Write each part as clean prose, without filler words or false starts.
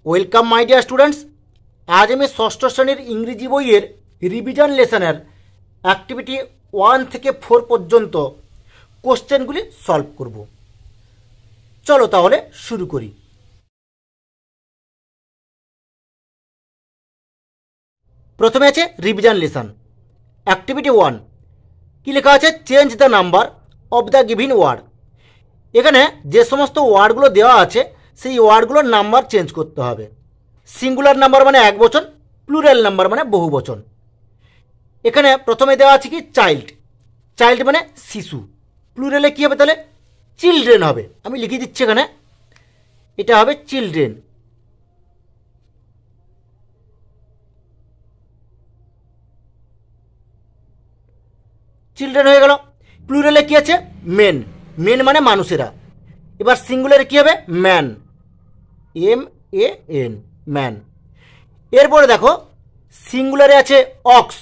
Welcome my dear students. আজ আমি ষষ্ঠ শ্রেণীর ইংরেজি বইয়ের রিভিশন লেসনের অ্যাক্টিভিটি 1 থেকে 4 পর্যন্ত কোশ্চেনগুলি সলভ করব। চলো তাহলে শুরু করি। প্রথমে আছে রিভিশন লেসন অ্যাক্টিভিটি 1। কি লেখা আছে? Change the number of the given word. এখানে যে সমস্ত ওয়ার্ডগুলো দেওয়া আছে সেই ওয়ার্ডগুলোর নাম্বার চেঞ্জ করতে হবে। সিঙ্গুলার নাম্বার মানে এক বচন, প্লুরাল নাম্বার মানে বহু বচন। এখানে প্রথমে দেওয়া আছে কি চাইল্ড, চাইল্ড মানে শিশু। প্লুরালে কী হবে? তাহলে চিলড্রেন হবে। আমি লিখে দিচ্ছি এখানে, এটা হবে চিলড্রেন। চিলড্রেন হয়ে গেল। প্লুরালে কি আছে? মেন, মেন মানে মানুষেরা। এবার সিঙ্গুলারে কি হবে? Man, MAN, man. এরপরে দেখো সিঙ্গুলারে আছে অক্স,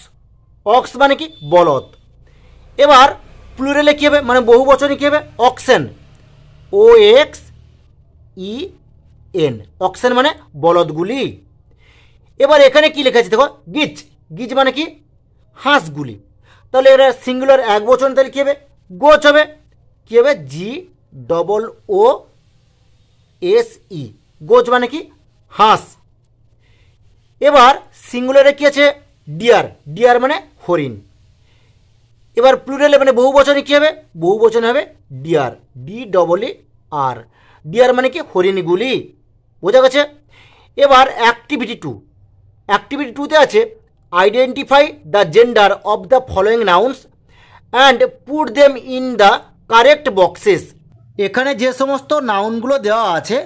অক্স মানে কি? বলদ। এবার প্লুরালে কী হবে? মানে বহু বচনে কী হবে? অক্সেন, OXEN, অক্সেন মানে বলদগুলি। এবার এখানে কি লেখা আছে দেখো? গিজ, গিজ মানে কি? হাঁসগুলি। তাহলে এরা সিঙ্গুলার এক বচন, তাহলে কী হবে? গোছ হবে। কী হবে? GOOSE, গোছ মানে কি? হাঁস। এবার সিঙ্গুলারে কি আছে? ডিয়ার, ডিয়ার মানে হরিণ। এবার প্লুরালে মানে বহু বচনে কী হবে? বহু বচনে হবে ডিয়ার, DEER, ডিয়ার মানে কি? হরিণগুলি। বোঝা গেছে? এবার অ্যাক্টিভিটি 2, অ্যাক্টিভিটি 2তে আছে identify the gender of the following nouns and put them in the correct boxes. এখানে যে সমস্ত নাউনগুলো দেওয়া আছে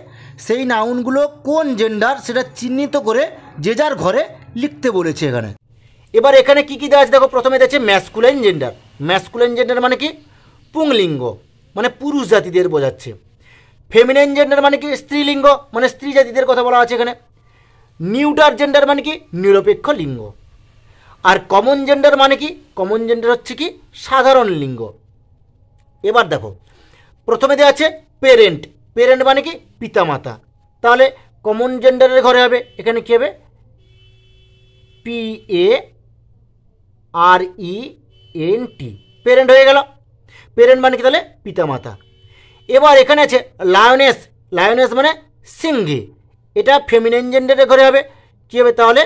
সেই নাউনগুলো কোন জেন্ডার সেটা চিহ্নিত করে যে যার ঘরে লিখতে বলেছে এখানে। এবার এখানে কি কি দেওয়া আছে দেখো? প্রথমে দেওয়া আছে ম্যাসকুলাইন জেন্ডার। ম্যাসকুলাইন জেন্ডার মানে কি? পুংলিঙ্গ, মানে পুরুষ জাতিদের বোঝাচ্ছে। ফেমিনাইন জেন্ডার মানে কি? স্ত্রীলিঙ্গ, মানে স্ত্রী জাতিদের কথা বলা আছে এখানে। নিউটার জেন্ডার মানে কি? নিরপেক্ষ লিঙ্গ। আর কমন জেন্ডার মানে কি? কমন জেন্ডার হচ্ছে কি? সাধারণ লিঙ্গ। এবার দেখো প্রথমে দেওয়া আছে পেরেন্ট, পেরেন্ট মানে কি? পিতামাতা। তাহলে কমন জেন্ডারের ঘরে হবে এখানে কী হবে? PARENT, পেরেন্ট হয়ে গেল। পেরেন্ট মানে কি? তাহলে পিতামাতা। এবার এখানে আছে লায়নেস, লায়নেস মানে সিংহী। এটা ফেমিনাইন জেন্ডারের ঘরে হবে। কী হবে তাহলে?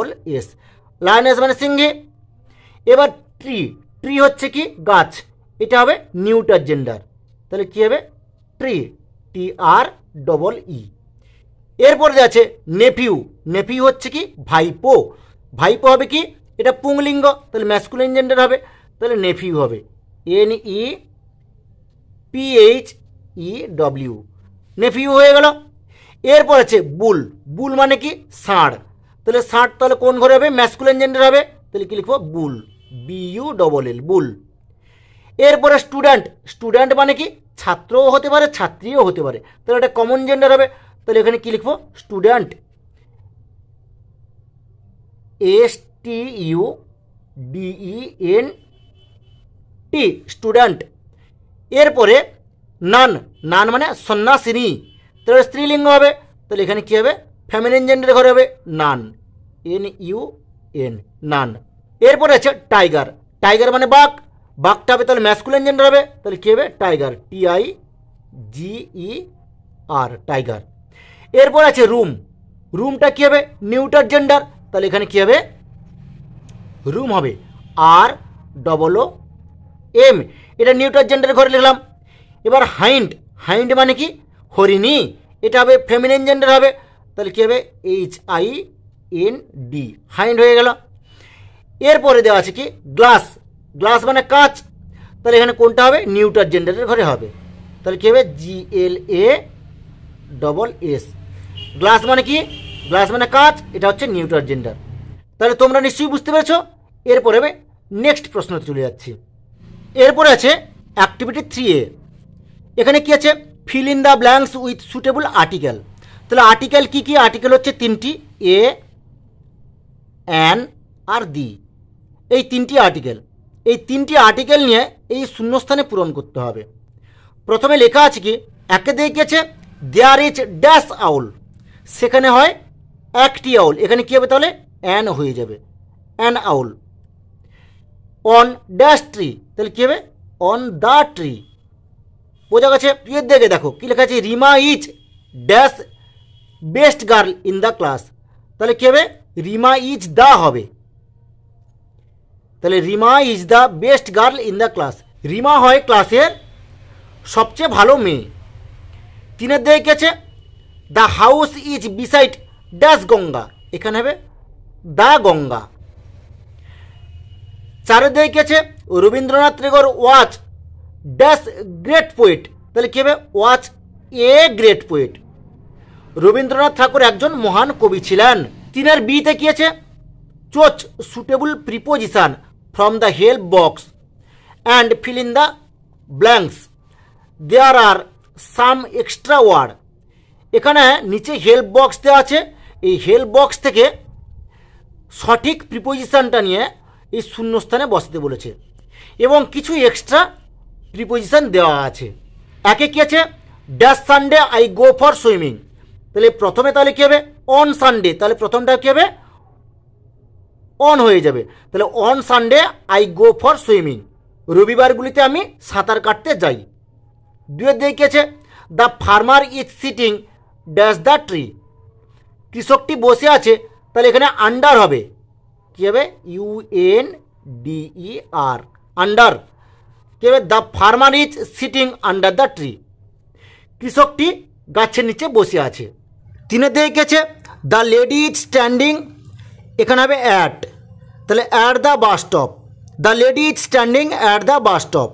LIONESS, লায়নেস মানে সিংহী। এবার ট্রি, ট্রি হচ্ছে কি? গাছ। এটা হবে নিউটার জেন্ডার। তাহলে কী হবে? Tree, TREE। এরপরে আছে নেফিউ, নেফিউ হচ্ছে কি? ভাইপো। ভাইপো হবে কি? এটা পুংলিঙ্গ, তাহলে ম্যাসকুলাইন জেন্ডার হবে। তাহলে নেফিউ হবে NEPHEW, নেফিউ হয়ে গেল। এরপর আছে বুল, বুল মানে কি? ষাঁড়। তাহলে ষাঁড় তাহলে কোন ঘরে হবে? ম্যাসকুলাইন জেন্ডার হবে। তাহলে কি লিখবো? বুল, BULL, বুল। এরপরে স্টুডেন্ট, স্টুডেন্ট মানে কি? ছাত্রও হতে পারে, ছাত্রীও হতে পারে। তাহলে এটা কমন জেন্ডার হবে। তাহলে এখানে কি লিখবো? Student, STUDENT, student. এরপরে নান, নান মানে সন্ন্যাসিনী। তাহলে স্ত্রীলিঙ্গ হবে। তাহলে এখানে কী হবে? ফেমিনিন জেন্ডারের ঘরে হবে নান, NUN, নান। এরপরে আছে টাইগার, টাইগার মানে বাঘ। বাঘটা হবে তাহলে ম্যাসকুলাইন জেন্ডার হবে। তাহলে কী হবে? Tiger, TIGER, tiger. এরপর আছে রুম, রুমটা কী হবে? Neuter gender. তাহলে এখানে কী হবে? রুম হবে ROOM, এটা নিউটার জেন্ডারের ঘরে লিখলাম। এবার হাইন্ড, হাইন্ড মানে কি? হরিণী। এটা হবে ফেমিনিন জেন্ডার হবে। তাহলে কী হবে? HIND, হাইন্ড হয়ে গেল। এরপরে দেওয়া আছে কি? গ্লাস, গ্লাস মানে কাঁচ। তাহলে এখানে কোনটা হবে? নিউটার জেন্ডারের ঘরে হবে। তাহলে কী হবে? GLASS, গ্লাস মানে কি? গ্লাস মানে কাঁচ, এটা হচ্ছে নিউটার জেন্ডার। তাহলে তোমরা নিশ্চয়ই বুঝতে পেরেছো। এরপরে হবে নেক্সট প্রশ্নতে চলে যাচ্ছি। এরপরে আছে অ্যাক্টিভিটি 3A। এখানে কি আছে? Feel in the blanks with suitable article. তাহলে আর্টিকেল কি কি? আর্টিকেল হচ্ছে তিনটি, A, AN আর দি, এই তিনটি আর্টিকেল। এই তিনটি আর্টিকেল নিয়ে এই শূন্যস্থানে পূরণ করতে হবে। প্রথমে লেখা আছে কি, একে দিয়ে কি আছে, দেয়ার ইজ ড্যাশ আউল, সেখানে হয় একটি আউল, এখানে কী হবে তাহলে অ্যান হয়ে যাবে, an owl. On dash tree, তাহলে কী হবে অন দ্য ট্রি। বোঝা গেছে? এর দিকে দেখো কী লেখা আছে, Rima is dash best girl in the class, তাহলে কী হবে রিমা ইজ দ্য হবে, তাহলে Rima is the best girl in the class, Rima হয় ক্লাসের সবচেয়ে ভালো মেয়ে। তিনের দিকে কি আছে, the house is beside dash Ganga, এখানে হবে দ্য গঙ্গা। চারের দিকে কি আছে, Rabindranath Tagore was dash great poet, তাহলে কী হবে was a great poet, Rabindranath Thakur একজন মহান কবি ছিলেন। তিনের বিতে কি আছে, choose suitable preposition from the help box and fill in the blanks, there are some extra word, এখানে নিচে হেল্প বক্স দেওয়া আছে, এই হেল্প বক্স থেকে সঠিক প্রিপোজিশনটা নিয়ে এই শূন্যস্থানে বসাতে বলেছে এবং কিছু এক্সট্রা প্রিপোজিশন দেওয়া আছে। একে কী আছে, dash Sunday I go for swimming, তাহলে প্রথমে তাহলে কী হবে অন সানডে, তাহলে প্রথমটা কী হবে অন হয়ে যাবে, তাহলে on Sunday I go for swimming, রবিবারগুলিতে আমি সাঁতার কাটতে যাই। দুয়ের দিকে কী আছে, the farmer is sitting dash the tree, কৃষকটি বসে আছে, তাহলে এখানে আন্ডার হবে, কী হবে UNDER, আন্ডার, কী হবে the farmer is sitting under the tree, কৃষকটি গাছের নিচে বসে আছে। তিনের দিকে কী আছে, দ্য লেডি ইজ স্ট্যান্ডিং, এখানে হবে অ্যাট, তাহলে at the bus stop, the lady is standing at the bus stop,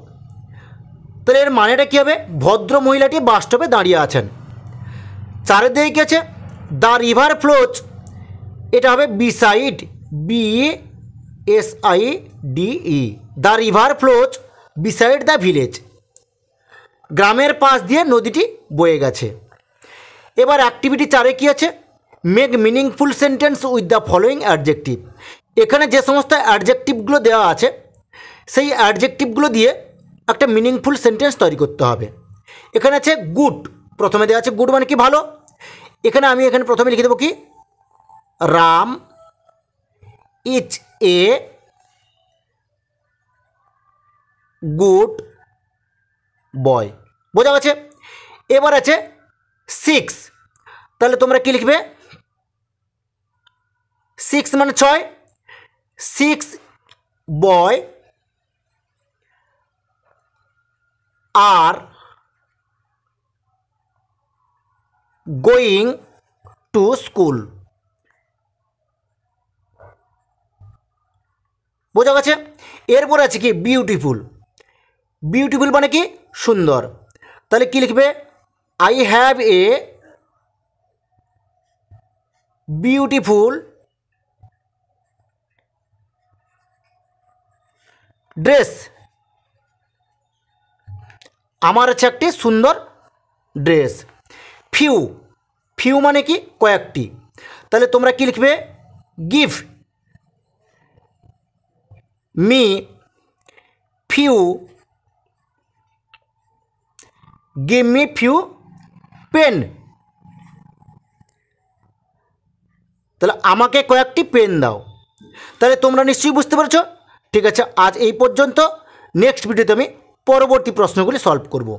তাহলে এর মানেটা কী হবে ভদ্র মহিলাটি বাস স্টপে দাঁড়িয়ে আছেন। চারের দিকে কী আছে, দ্য রিভার ফ্লোজ, এটা হবে beside BSIDE, the river flows beside the village, গ্রামের পাশ দিয়ে নদীটি বয়ে গেছে। এবার অ্যাক্টিভিটি 4-এ কী আছে, make meaningful sentence with the following adjective, এখানে যে সমস্ত অ্যাডজেক্টিভগুলো দেওয়া আছে সেই অ্যাডজেক্টিভগুলো দিয়ে একটা মিনিংফুল সেন্টেন্স তৈরি করতে হবে। এখানে আছে গুড, প্রথমে দেওয়া আছে গুড মানে কি ভালো, এখানে প্রথমে লিখে দেবো কি, Ram is a good boy, বোঝা গেছে? এবার আছে 6, তাহলে তোমরা কি লিখবে, 6 মানে 6, 6 বয় আর গোয়িং টু স্কুল, বোঝা গেছে? এরপর আছে কি বিউটিফুল, বিউটিফুল মানে কি সুন্দর, তাহলে কি লিখবে, I have a beautiful dress, আমার আছে একটি সুন্দর ড্রেস। ফিউ, ফিউ মানে কি কয়েকটি, তাহলে তোমরা কি লিখবে, give me few, give me few pen, তাহলে আমাকে কয়েকটি পেন দাও। তাহলে তোমরা নিশ্চয়ই বুঝতে পেরেছ। ঠিক আছে, আজ এই পর্যন্ত, নেক্সট ভিডিওতে আমি পরবর্তী প্রশ্নগুলি সলভ করব।